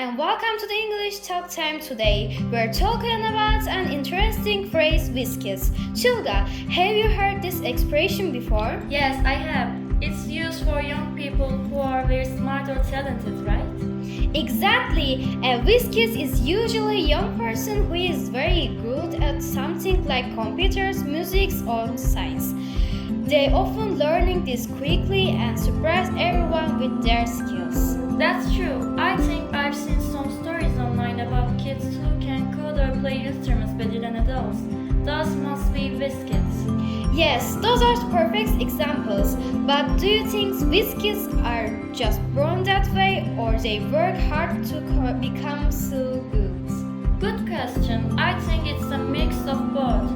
and welcome to the English Talk Time today. We're talking about an interesting phrase, whizkid. Çılga, have you heard this expression before? Yes, I have. It's used for young people who are very smart or talented, right? Exactly. A whizkid is usually a young person who is very good at something like computers, music, or science. They often learning this quickly and surprise everyone with their skills. That's true. I think I've seen some stories online about kids who can code or play instruments better than adults. Those must be whizkids. Yes, those are perfect examples. But do you think whizkids are just born that way or they work hard to become so good? Good question. I think it's a mix of both.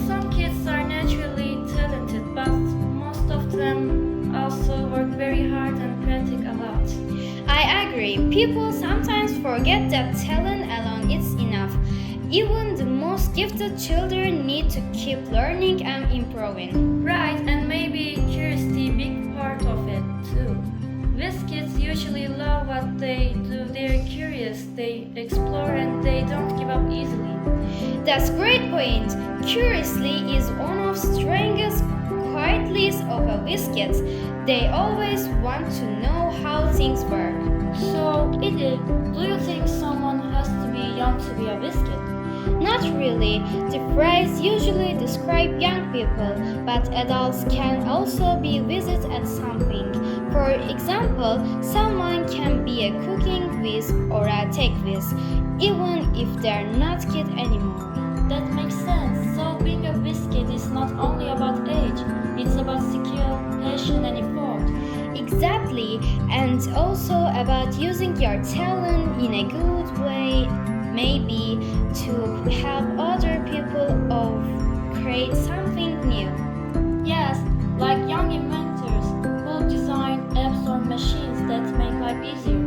Some kids are naturally talented, but most of them also work very hard and practice a lot. I agree. People sometimes forget that talent alone is enough. Even the most gifted children need to keep learning and improving. Right, and maybe curiosity big part of it too. These kids usually love what they do. They're curious, they explore, and they don't give up easily. That's great point. Curiosity is one of the strongest qualities of a whizkid. They always want to know how things work. So, Idil, do you think someone has to be young to be a whizkid? Not really. The phrase usually describes young people, but adults can also be whizzed at something. For example, someone can be a cooking whiz or a tech whiz, even if they're not kid anymore. That makes sense. So being a whizkid is not only about age, it's about skill, passion and effort. Exactly, and also about using your talent in a good way, maybe to help other people or create something new. Yes, like young inventors who design apps or machines that make life easier.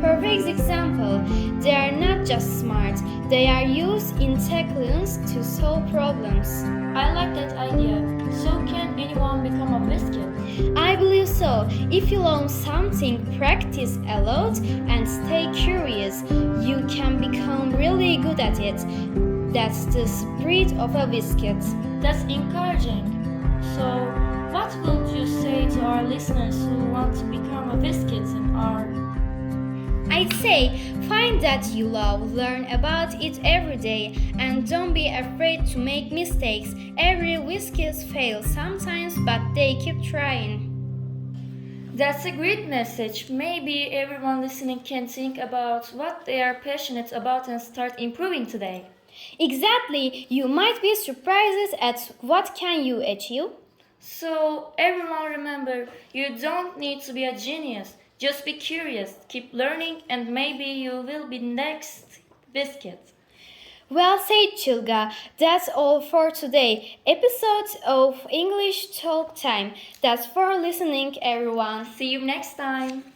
Perfect example, they are not just smart, they are used in technologies to solve problems. I like that idea. So can anyone become a whizkid? I believe so. If you learn something, practice a lot, and stay curious, you can become really good at it. That's the spirit of a whizkid. That's encouraging. So, what would you say to our listeners who want to become a whizkid in our... I'd say find that you love, learn about it every day, and don't be afraid to make mistakes. Every whizkid fails sometimes, but they keep trying. That's a great message. Maybe everyone listening can think about what they are passionate about and start improving today. Exactly, you might be surprised at what can you achieve. So, everyone remember, you don't need to be a genius. Just be curious, keep learning, and maybe you will be next whizkid. Well said, Çılga. That's all for today. Episode of English Talk Time. That's for listening, everyone. See you next time.